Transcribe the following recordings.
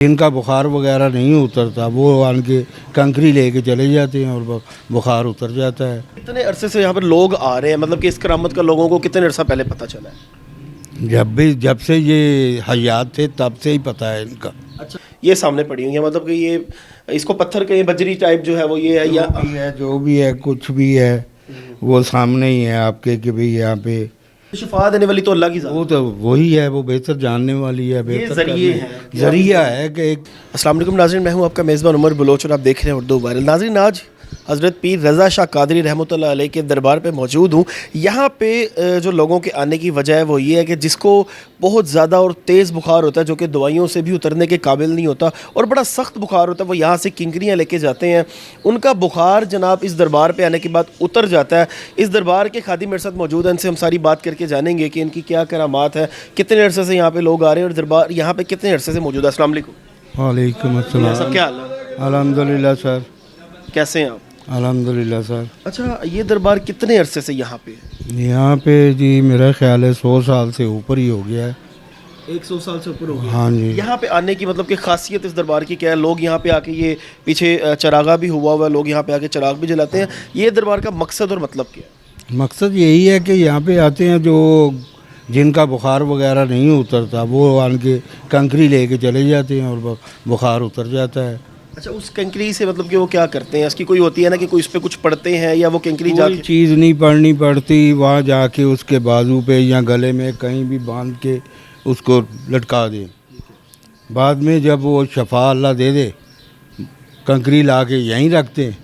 इनका बुखार वगैरह नहीं उतरता, वो आन के कंकरी लेके चले जाते हैं और बुखार उतर जाता है। कितने अरसे से यहाँ पर लोग आ रहे हैं, मतलब कि इस करामत का लोगों को कितने अरसा पहले पता चला है? जब से ये हयात थे तब से ही पता है इनका। अच्छा, ये सामने पड़ी हुई है, मतलब कि ये इसको पत्थर के बजरी टाइप जो है वो ये है या जो भी है कुछ भी है वो सामने ही है आपके कि भाई यहाँ पे शिफा देने वाली तो अल्लाह की ज़ात वो तो वही है, वो बेहतर जानने वाली है, बेहतर ज़रिए है। जरिया है कि एक। अस्सलाम वालेकुम नाज़रीन, मैं हूँ आपका मेज़बान उमर बलोच और आप देख रहे हैं उर्दू वायरल। नाज़रीन, आज हज़रत पीर रज़ा शाह कादरी रहमतुल्लाह अलैह के दरबार पे मौजूद हूँ। यहाँ पे जो लोगों के आने की वजह है वो ये है कि जिसको बहुत ज़्यादा और तेज़ बुखार होता है, जो कि दवाइयों से भी उतरने के काबिल नहीं होता और बड़ा सख्त बुखार होता है, वो यहाँ से किंकरियाँ लेके जाते हैं। उनका बुखार जनाब इस दरबार पे आने के बाद उतर जाता है। इस दरबार के खादिम मेरे साथ मौजूद हैं, इनसे हम सारी बात करके जानेंगे कि इनकी क्या करामात है, कितने अरसे से यहाँ पे लोग आ रहे हैं और दरबार यहाँ पे कितने अरसे से मौजूद है। अस्सलाम वालेकुम। वालेकुम अस्सलाम। सब क्या हाल है? अल्हम्दुलिल्लाह सर। कैसे हैं आप? अल्हम्दुलिल्लाह सर। अच्छा, ये दरबार कितने अरसे से यहाँ पे है? यहाँ पे जी मेरा ख्याल है 100 साल से ऊपर ही हो गया है। 100 साल से ऊपर हो गया। हाँ जी। यहाँ पे आने की मतलब कि खासियत इस दरबार की क्या है? लोग यहाँ पे आके, ये पीछे चरागा भी हुआ है, लोग यहाँ पे आके चराग भी जलाते हैं। ये दरबार का मकसद और मतलब क्या है? मकसद यही है कि यहाँ पे आते हैं जो जिनका बुखार वगैरह नहीं उतरता, वो आन के कंकरी लेके चले जाते हैं और बुखार उतर जाता है। अच्छा, उस कंकरी से मतलब कि वो क्या करते हैं? इसकी कोई होती है ना कि कोई इस पे कुछ पढ़ते हैं या वो कंकरी कोई जाके चीज़ नहीं पड़नी पड़ती, वहाँ जाके उसके बाजू पे या गले में कहीं भी बांध के उसको लटका दें। बाद में जब वो शफा अल्लाह दे दे, कंकरी ला के यहीं रखते हैं,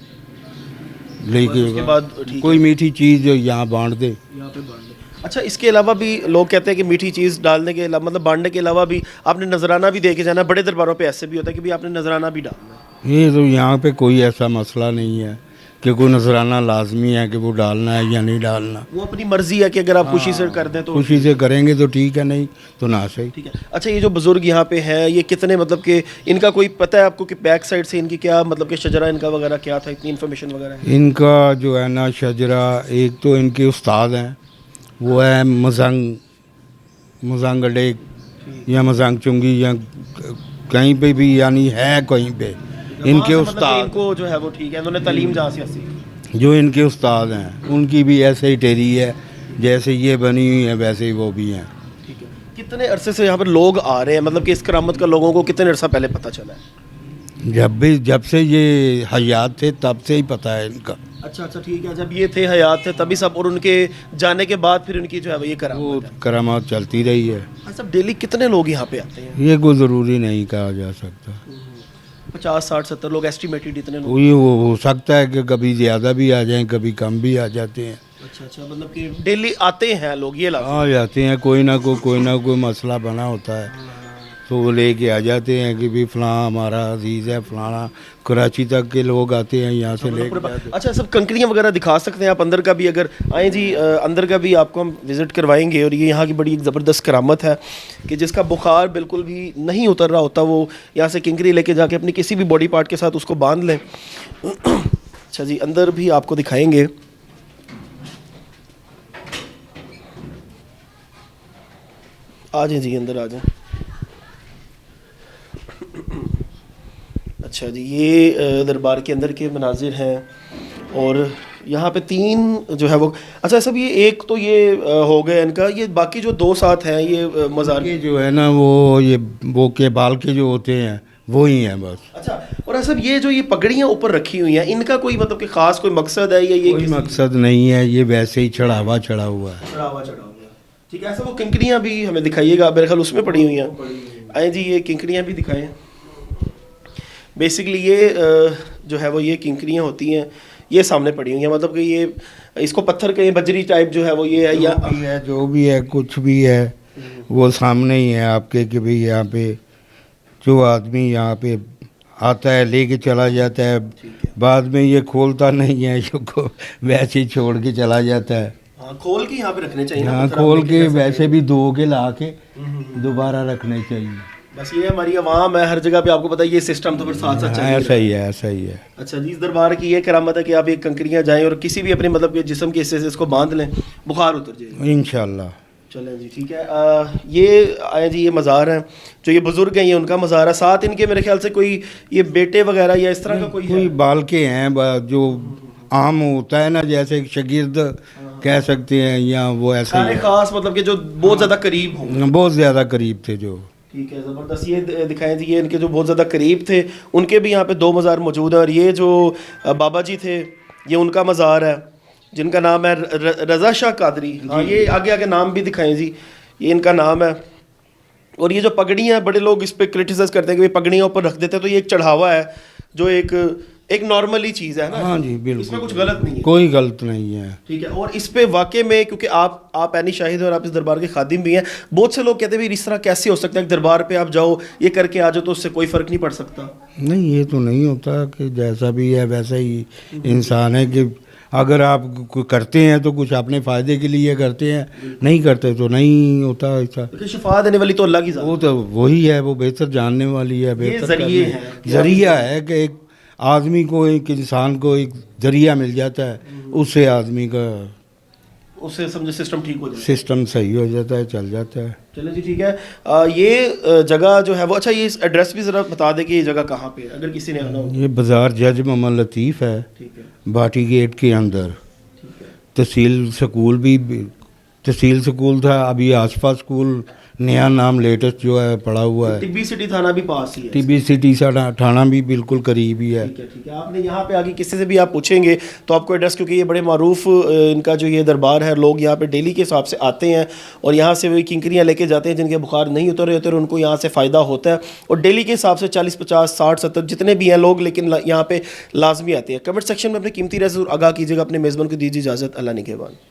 उसके बाद लेकिन कोई मीठी चीज़ यहाँ बांध दे। यहाँ पे बांध दे। अच्छा, इसके अलावा भी लोग कहते हैं कि मीठी चीज़ डालने के अलावा, मतलब बांटने के अलावा भी आपने नजराना भी दे के जाना है। बड़े दरबारों पे ऐसे भी होता है कि भी आपने नजराना भी डालना है। ये तो यहाँ पे कोई ऐसा मसला नहीं है कि कोई नजराना लाजमी है कि वो डालना है या नहीं डालना। वो अपनी मर्जी है कि अगर आप खुशी से कर दें तो खुशी से करेंगे तो ठीक है, नहीं तो ना सही। ठीक है। अच्छा, ये जो बुजुर्ग यहाँ पे हैं, ये कितने, मतलब कि इनका कोई पता है आपको कि बैक साइड से इनकी क्या, मतलब कि शजरा इनका वगैरह क्या था, इतनी इन्फॉर्मेशन वगैरह है? इनका जो है ना शजरा, एक तो इनके उस्ताद हैं, वो है मजंग अडेक या मजंग चुंगी या कहीं पे भी, यानी है कहीं पे इनके मतलब उस्ताद इनको जो है वो ठीक है, इन्होंने तालीम जहाँ से हासिल। जो इनके उस्ताद हैं उनकी भी ऐसे ही टेरी है, जैसे ये बनी हुई है वैसे ही वो भी हैं। ठीक है। कितने अरसे से यहाँ पर लोग आ रहे हैं, मतलब कि इस करामत का लोगों को कितने अरसा पहले पता चला है? जब से ये हयात थे तब से ही पता है इनका। अच्छा, ठीक है। जब ये थे, हयात थे, तभी सब, और उनके जाने के बाद फिर उनकी जो है वो ये वो करामत है। करामात चलती रही है। अच्छा, डेली कितने लोग यहाँ पे आते हैं? ये कोई ज़रूरी नहीं कहा जा सकता। 50, 60, 70 लोग एस्टिमेटेड, इतने लोग? वही वो हो सकता है कि कभी ज़्यादा भी आ जाएं, कभी कम भी आ जाते हैं। अच्छा, मतलब कि डेली आते हैं लोग, ये लाभ। आ जाते हैं, कोई ना कोई मसला बना होता है तो वो लेके आ जाते हैं कि भी फ़लाँ हमारा अजीज़ है, फ़लाना। कराची तक के लोग आते हैं, यहाँ से लेके जाते हैं। अच्छा, सब कंकरियाँ वगैरह दिखा सकते हैं आप अंदर का भी? अगर आए जी, अंदर का भी आपको हम विज़िट करवाएंगे। और ये यहाँ की बड़ी एक ज़बरदस्त करामत है कि जिसका बुखार बिल्कुल भी नहीं उतर रहा होता, वो यहाँ से कंकरी लेके जाके अपनी किसी भी बॉडी पार्ट के साथ उसको बांध लें। अच्छा जी, अंदर भी आपको दिखाएंगे। आ जाए जी, अंदर आ जाए। अच्छा जी, ये दरबार के अंदर के मनाजिर हैं और यहाँ पे 3 जो है वो, अच्छा सब ये एक तो ये हो गया इनका, ये बाकी जो 2 साथ हैं ये मज़ार ये जो है ना वो के बाल के जो होते हैं वो ही हैं बस। अच्छा, और सब ये जो ये पगड़ियाँ ऊपर रखी हुई हैं, इनका कोई मतलब कि ख़ास कोई मकसद है या ये कोई मकसद नहीं है, ये वैसे ही चढ़ा हुआ चढ़ा हुआ? ठीक है। ऐसा वो किंकरियाँ भी हमें दिखाइएगा, मेरे ख्याल उसमें पड़ी हुई हैं। आए जी, ये किंकरियाँ भी दिखाएँ। बेसिकली ये जो है वो ये किंकरियाँ होती हैं, ये सामने पड़ी हुई हैं, मतलब कि ये इसको पत्थर के बजरी टाइप जो है वो ये है, या जो भी है कुछ भी है वो सामने ही है आपके कि भाई यहाँ पे जो आदमी यहाँ पे आता है लेके चला जाता है, बाद में ये खोलता नहीं है, इसको वैसे ही छोड़ के चला जाता है। हाँ, खोल के यहाँ पे रखने चाहिए। हाँ, खोल के वैसे भी धो के ला के दोबारा रखने चाहिए। बस ये हमारी आवाम है, हर जगह पे आपको पता है ये सिस्टम तो फिर साथ साथ चाहिए। ऐसा ही है, ऐसा ही है। अच्छा जी, इस दरबार की ये करामत है कि आप ये कंकरियाँ जाएं और किसी भी अपने मतलब के जिस्म के हिस्से से इसको बांध लें, बुखार उतर जाएगा इंशाल्लाह। چلیں جی ٹھیک ہے. یہ آئے جی یہ مزار ہیں جو یہ بزرگ ہیں یہ ان کا مزار ہے, ساتھ ان کے میرے خیال سے کوئی یہ بیٹے وغیرہ یا اس طرح کا کوئی کوئی بال کے ہیں جو عام ہوتا ہے نا, جیسے شاگرد کہہ سکتے ہیں, یا وہ ایسے ہی خاص مطلب کہ جو بہت زیادہ قریب ہوں. بہت زیادہ قریب تھے جو. ٹھیک ہے زبردست. یہ دکھائیں جی یہ ان کے جو بہت زیادہ قریب تھے ان کے بھی یہاں پہ 2 مزار موجود ہیں, اور یہ جو بابا جی تھے یہ ان کا مزار ہے جن کا نام ہے رضا شاہ قادری. ہاں یہ آگے آگے نام بھی دکھائیں جی, یہ ان کا نام ہے. اور یہ جو پگڑیاں بڑے لوگ اس پہ کرٹیسائز کرتے ہیں کہ پگڑیاں اوپر رکھ دیتے ہیں, تو یہ ایک چڑھاوا ہے جو ایک نارملی چیز ہے نا. ہاں جی بالکل, اس میں کچھ غلط نہیں ہے, کوئی غلط نہیں ہے. ٹھیک ہے. اور اس پہ واقع میں کیونکہ آپ عینی شاہد ہیں اور آپ اس دربار کے خادم بھی ہیں, بہت سے لوگ کہتے ہیں اس طرح کیسے ہو سکتا ہے ایک دربار پہ آپ جاؤ یہ کر کے آ جاؤ تو اس سے کوئی فرق نہیں پڑ سکتا. نہیں یہ تو نہیں ہوتا کہ جیسا بھی ہے ویسا ہی انسان ہے, کہ اگر آپ کرتے ہیں تو کچھ اپنے فائدے کے لیے کرتے ہیں, نہیں کرتے تو نہیں ہوتا ایسا. شفا دینے والی تو اللہ کی ذات, وہ تو وہی ہے, وہ بہتر جاننے والی ہے, بہتر ذریعہ ہے کہ ایک آدمی کو, ایک انسان کو ایک ذریعہ مل جاتا ہے, اس سے آدمی کا اس سے سمجھے سسٹم ٹھیک ہو جاتا ہے, سسٹم صحیح ہو جاتا ہے, چل جاتا ہے. چلیں جی ٹھیک ہے. یہ جگہ جو ہے وہ, اچھا یہ ایڈریس بھی ذرا بتا دیں کہ یہ جگہ کہاں پہ ہے اگر کسی نے آنا ہو. یہ بازار جج محمد لطیف ہے, ٹھیک ہے باٹی گیٹ کے اندر. ٹھیک ہے. تحصیل سکول تھا, ابھی آصفہ سکول نیا نام لیٹسٹ جو ہے پڑا ہوا ہے. ٹبی سٹی تھانہ بھی پاس ہی ہے, ٹی بی سٹی تھانہ بھی بالکل قریب ہی ہے. ٹھیک ہے ٹھیک ہے. آپ نے یہاں پہ آگے کسی سے بھی آپ پوچھیں گے تو آپ کو ایڈریس, کیونکہ یہ بڑے معروف ان کا جو یہ دربار ہے, لوگ یہاں پہ ڈیلی کے حساب سے آتے ہیں اور یہاں سے وہی کنکریاں لے کے جاتے ہیں جن کے بخار نہیں اتر رہے ہوتے, اور ان کو یہاں سے فائدہ ہوتا ہے. اور ڈیلی کے حساب سے 40 50 60 70 جتنے بھی ہیں لوگ, لیکن یہاں پہ لازمی آتے ہیں. کمنٹ سیکشن میں اپنے قیمتی رائے ضرور آگاہ کیجیے گا. اپنے میزبان کو دیجیے اجازت. اللہ نگہبان.